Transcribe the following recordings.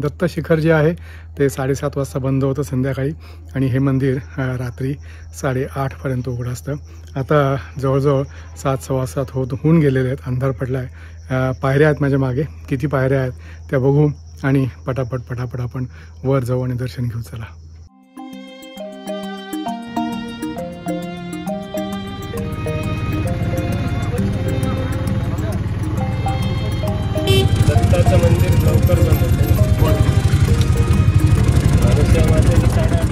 दत्त शिखर जे आहे ते 7:30 वाजता बंद होतं संध्याकाळी आणि हे मंदिर रात्री 8:30 पर्यंत उघडं असतं. आता जवळजवळ 7 सव्वा 7 होऊन गेलेले आहेत, अंधार पडला आहे. पायऱ्या आहेत माझ्या मागे, किती पायऱ्या आहेत त्या बघू आणि पटापट आपण वर जाऊ आणि दर्शन घेऊ. चला. दत्ताचं मंदिर लवकर बंद होतं. मातेची 8:30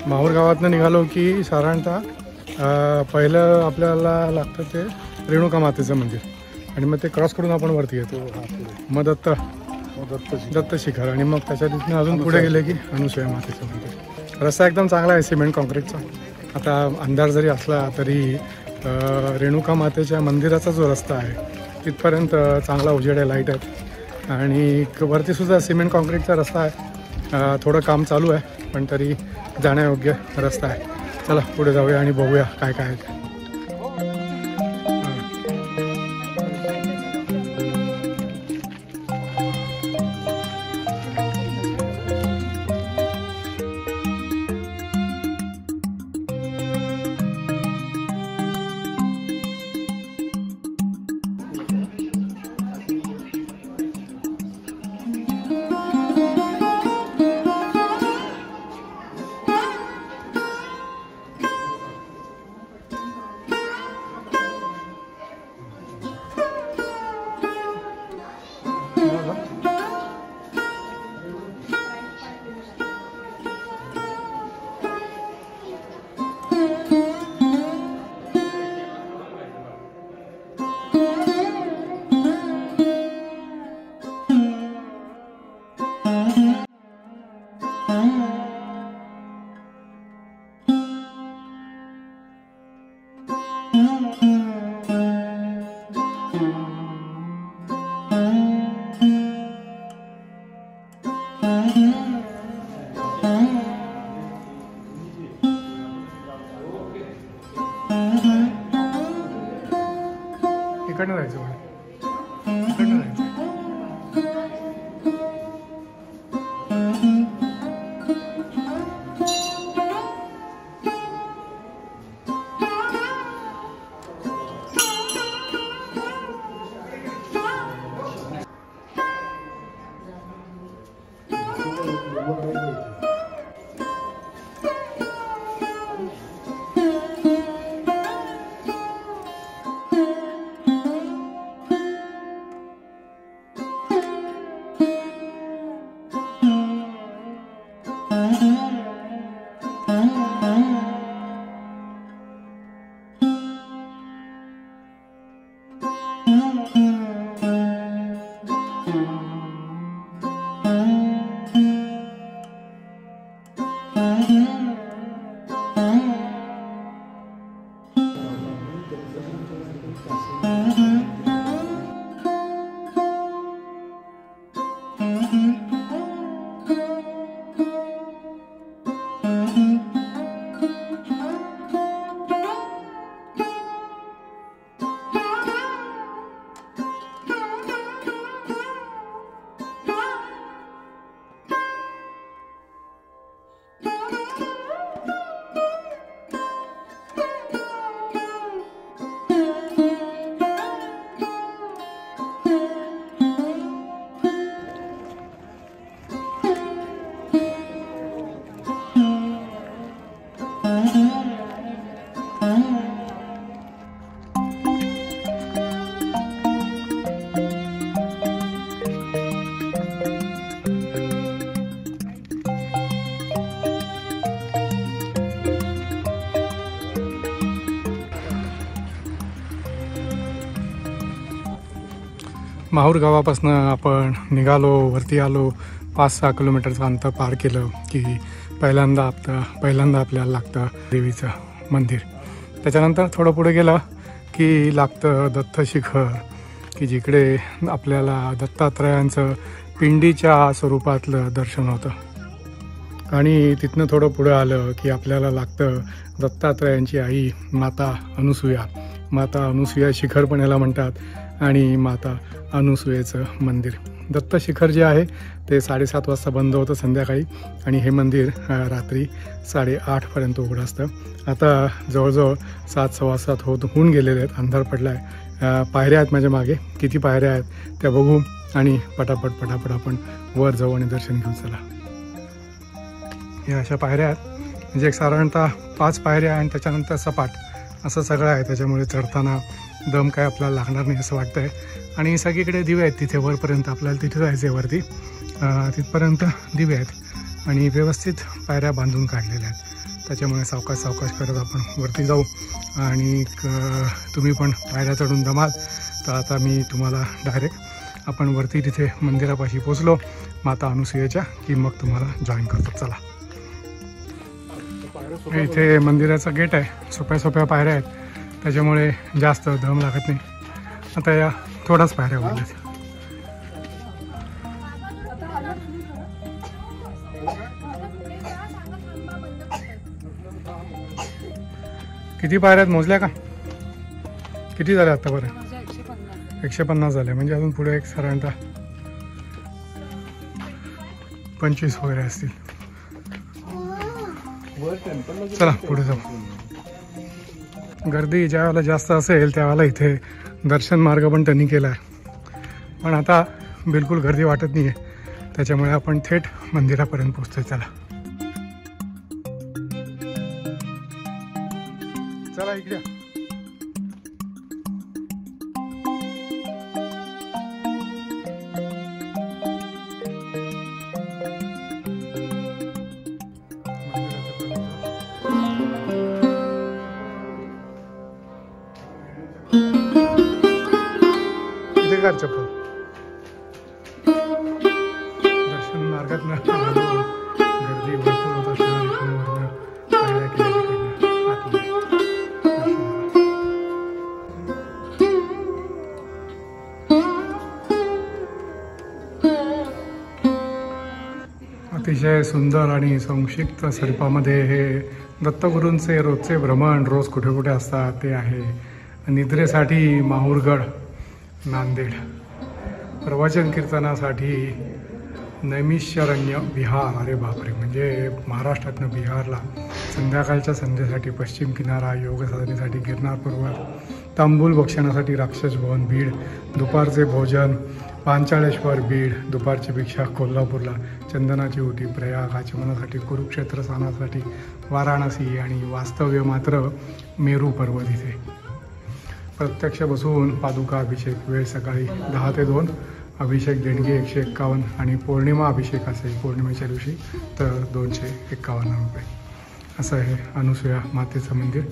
माहूर गावातनं निघालो की साधारणतः पहिलं आपल्याला लागतं ते रेणुका मातेचं मंदिर आणि मग ते क्रॉस करून आपण वरती येतो. मग दत्त शिखर आणि मग त्याच्या तिथून अजून पुढे गेले की अनुसूया मातेचं मंदिर. रस्ता एकदम चांगला आहे, सिमेंट कॉन्क्रीटचा. आता अंधार जरी असला तरी रेणुका मातेच्या मंदिराचा जो रस्ता आहे तिथपर्यंत चांगला उजेड आहे, लाईट आहेत आणि वरतीसुद्धा सिमेंट कॉन्क्रीटचा रस्ता आहे. थोडं काम चालू आहे पण तरी जाण्यायोग्य रस्ता आहे. चला पुढे जाऊया आणि बघूया काय काय आहे. इकडनं जायचं मला, इकडनं जायचं. माहूर गावापासून आपण निघालो, वरती आलो. 5-6 किलोमीटरचं अंतर पार केलं की पहिल्यांदा आपल्याला लागतं देवीचं मंदिर. त्याच्यानंतर थोडं पुढे गेलं की लागतं दत्त शिखर, की जिकडे आपल्याला दत्तात्रयांचं पिंडीच्या स्वरूपातलं दर्शन होतं. आणि तिथनं थोडं पुढं आलं की आपल्याला लागतं दत्तात्रयांची आई माता अनुसूया. माता अनुसूया शिखर पण याला म्हणतात आणि माता अनुसूयेचं मंदिर. दत्त शिखर जे आहे ते 7:30 वाजता बंद होतं संध्याकाळी आणि हे मंदिर रात्री 8:30पर्यंत उघडं असतं. आता जवळजवळ 7:15 होऊन गेलेले आहेत, अंधार पडला आहे. पायऱ्या आहेत माझ्या मागे, किती पायऱ्या आहेत त्या बघू आणि पटापट आपण वर जाऊ आणि दर्शन घेऊ. चला, या अशा पायऱ्या आहेत, म्हणजे एक साधारणतः 5 पायऱ्या आणि त्याच्यानंतर सपाट असं सगळं आहे. त्याच्यामुळे चढताना दम काय आपल्याला लागणार नाही असं वाटतं आहे. आणि सगळीकडे दिवे आहेत तिथे वरपर्यंत, आपल्याला तिथे जायचं आहे वरती. तिथपर्यंत दिवे आहेत आणि व्यवस्थित पायऱ्या बांधून काढलेल्या आहेत. त्याच्यामुळे सावकाश करत आपण वरती जाऊ. आणि तुम्ही पण पायऱ्या चढून दमाल तर आता मी तुम्हाला डायरेक्ट आपण वरती तिथे मंदिरापाशी पोचलो माता अनुसूयेच्या की मग तुम्हाला जॉईन करतो. चला, इथे मंदिराचा गेट आहे, सोप्या पायऱ्या आहेत, त्याच्यामुळे जास्त दम लागत नाही. आता या थोडाच पायऱ्या उरल्यात. किती पायऱ्या आहेत मोजल्या का? किती झाल्या आतापर्यंत? 150 झाल्या, म्हणजे अजून पुढे एक साधारणतः 25 वगैरे असतील. चला पुढे जाऊ. गर्दी ज्या वेळेला जास्त असेल त्यावेळेला इथे दर्शन मार्ग पण त्यांनी केला आहे, पण आता बिलकुल गर्दी वाटत नाही आहे. त्याच्यामुळे आपण थेट मंदिरापर्यंत पोहोचतोय. चला इकडे. चप्पल दर्शन मार्गात गर्दी भरपूर होत असल्याने पायऱ्या केल्या अतिशय सुंदर आणि संक्षिप्त स्वरूपामध्ये हे दत्तगुरूंचे रोजचे भ्रमण रोज कुठे कुठे असतात ते आहे. निद्रेसाठी माहूरगड नांदेड, प्रवचन कीर्तनासाठी नैमिषारण्य बिहार. अरे बापरे, म्हणजे महाराष्ट्रातनं बिहारला. संध्याकाळच्या संध्येसाठी पश्चिम किनारा, योग साधनेसाठी गिरनार पर्वत, तांबूल भक्षणासाठी राक्षस भवन बीड, दुपारचे भोजन पांचाळेश्वर बीड, दुपारची भिक्षा कोल्हापूरला, चंदनाची ओटी प्रयाग, आचमनासाठी कुरुक्षेत्र, स्नानासाठी वाराणसी आणि वास्तव्य मात्र मेरू पर्वत. इथे प्रत्यक्ष बसून पादुका अभिषेक. वेळ सकाळी 10 ते 2. अभिषेक देणगी 151 आणि पौर्णिमा अभिषेक असेल पौर्णिमेच्या दिवशी तर 251 रुपये. असं आहे अनुसूया मातेचं मंदिर.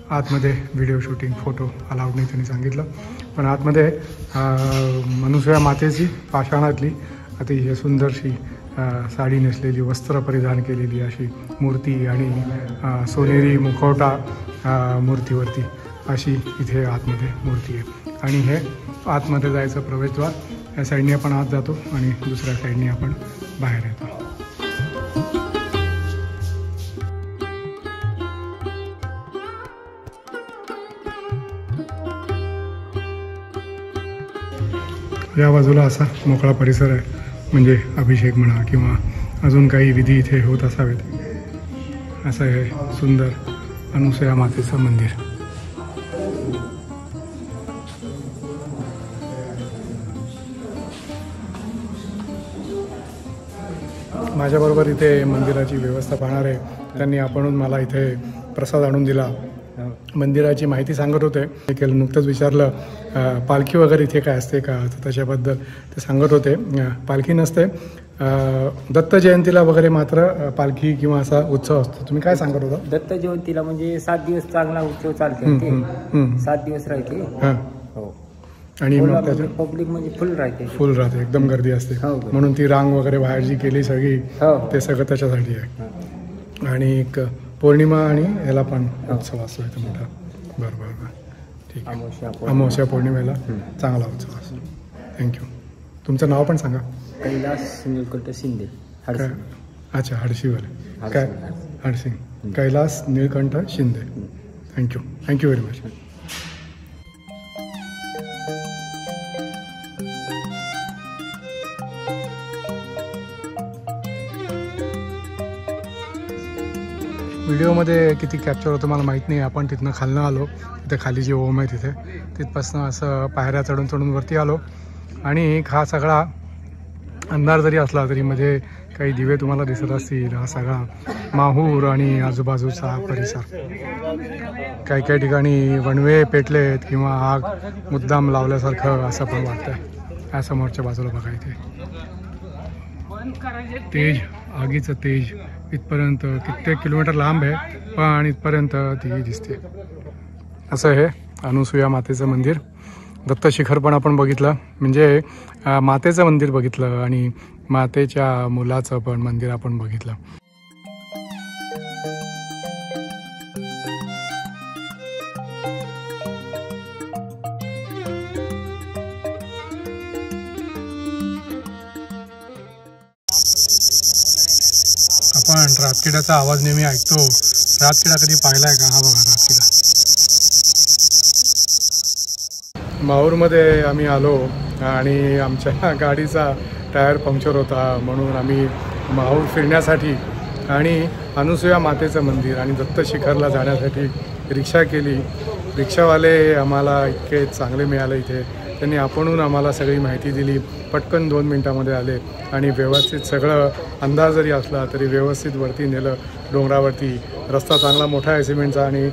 आतमध्ये व्हिडिओ शूटिंग फोटो अलाउड नाही त्यांनी सांगितलं, पण आतमध्ये अनुसूया मातेची पाषाणातली अतिशय सुंदरशी साडी नेसलेली, वस्त्र परिधान केलेली अशी मूर्ती आणि सोनेरी मुखवटा मूर्तीवरती अशी इथे आतमध्ये मूर्ती आहे. आणि हे आतमध्ये जायचं प्रवेशद्वार. या साईडने आपण आत जातो आणि दुसऱ्या साईडने आपण बाहेर येतो. या बाजूला असा मोकळा परिसर आहे, म्हणजे अभिषेक म्हणा किंवा अजून काही विधी इथे होत असावेत. असं हे सुंदर अनुसूया मातेचं मंदिर. माझ्याबरोबर इथे मंदिराची व्यवस्था पाहणार आहे त्यांनी आपणहून मला इथे प्रसाद आणून दिला. मंदिराची माहिती सांगत होते. केलं नुकतंच विचारलं पालखी वगैरे इथे काय असते का, तर त्याच्याबद्दल ते सांगत होते. पालखी नसते, दत्त जयंतीला वगैरे मात्र पालखी किंवा असा उत्सव असतो. तुम्ही काय सांगत होता? दत्त जयंतीला म्हणजे 7 दिवस चांगला उत्सव चालतो. 7 दिवस राहते. हां हो. आणि मग त्याच्या पब्लिक म्हणजे फुल राहते. फुल राहते, एकदम गर्दी असते. हो. म्हणून ती रांग वगैरे बाहेर जी केली सगळी हो. ते सगळं त्याच्यासाठी आहे. आणि एक पौर्णिमा आणि ह्याला पण उत्सव असतो इथं मोठा. बरं बरं बरं, ठीक आहे. अमावस्या पौर्णिमेला चांगला उत्सव असतो. थँक्यू. तुमचं नाव पण सांगा. कैलास निळकंठ शिंदे. काय? अच्छा, हडशीवाले. काय? हडसिंग. Kailas Nilkanth Shinde. Thank you. Thank you very much. व्हिडिओमध्ये किती कॅप्चर होतं मला माहीत नाही. आपण तिथनं खालनं आलो, तिथे खाली जी ओम आहे तिथपासून असं पायऱ्या चढून चढून वरती आलो. आणि हा सगळा अंधार जरी असला तरी मध्ये काही दिवे तुम्हाला दिसत असतील. हा सगळा माहूर आणि आजूबाजूचा परिसर. काही काही ठिकाणी वणवे पेटलेत किंवा आग मुद्दाम लावल्यासारखं असं पण वाटतंय. या समोरच्या बाजूला बघा, इथे तेज, आगीचं तेज इथपर्यंत कित्येक किलोमीटर लांब आहे, पण इथपर्यंत ती दिसते. असं हे अनुसूया मातेचं मंदिर. दत्त शिखर पण आपण बघितलं, म्हणजे मातेचं मंदिर बघितलं आणि मातेच्या मुलाचं पण मंदिर आपण बघितलं. आपण रातकिड्याचा आवाज नेहमी ऐकतो. रातकिडा कधी पाहिलाय का? हा बघा रातकिडा. माहूरमध्ये आम्ही आलो आणि आमच्या गाडीचा टायर पंक्चर होता, म्हणून आम्ही माहूर फिरण्यासाठी आणि अनुसूया मातेचं मंदिर आणि दत्त शिखरला जाण्यासाठी रिक्षा केली. रिक्षावाले आम्हाला इतके चांगले मिळाले इथे. त्यांनी आपणहून आम्हाला सगळी माहिती दिली. पटकन 2 मिनटामध्ये आले आणि व्यवस्थित सगळं, अंदाज जरी असला तरी व्यवस्थित वरती नेलं डोंगरावरती. रस्ता चांगला मोठा आहे सिमेंटचा आणि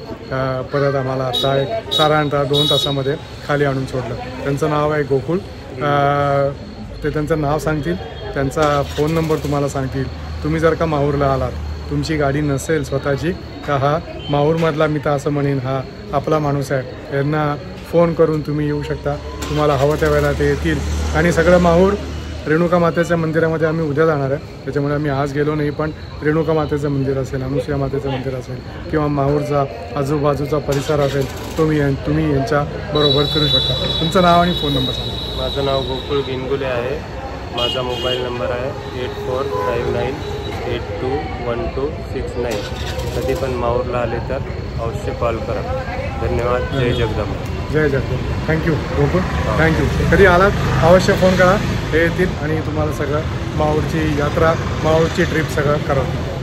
परत आम्हाला आता एक साधारणतः 2 तासामध्ये खाली आणून सोडलं. त्यांचं नाव आहे गोकुळ. ते त्यांचं नाव सांगतील, त्यांचा फोन नंबर तुम्हाला सांगतील. तुम्ही जर का माहूरला आलात, तुमची गाडी नसेल स्वतःची, का हा माहूरमधला, मी तर असं म्हणेन हा आपला माणूस आहे, यांना फोन करून तुम्ही येऊ शकता. तुम्हाला हवं त्या वेळेला ते येतील. आणि सगळं माहूर रेणुका मातेच्या मंदिरामध्ये आम्ही उद्या जाणार आहे, त्याच्यामुळे आम्ही आज गेलो नाही. पण रेणुका मातेचं मंदिर असेल, अनुसूया मातेचं मंदिर असेल किंवा माहूरचा आजूबाजूचा परिसर असेल, तुम्ही यांच्याबरोबर फिरू शकता. तुमचं नाव आणि फोन नंबर सांगा. माझं नाव गोकुळ गिनगुले आहे. माझा मोबाईल नंबर आहे 8459821269. कधी पण माहूरला आले तर अवश्य कॉल करा. धन्यवाद. जय जगदंबा. जय जगदंबा. थँक्यू गोकुळ. थँक्यू. कधी आलात अवश्य फोन करा, हे येतील आणि तुम्हाला सगळं माहूरची यात्रा, माहूरची ट्रिप सगळं करवतील.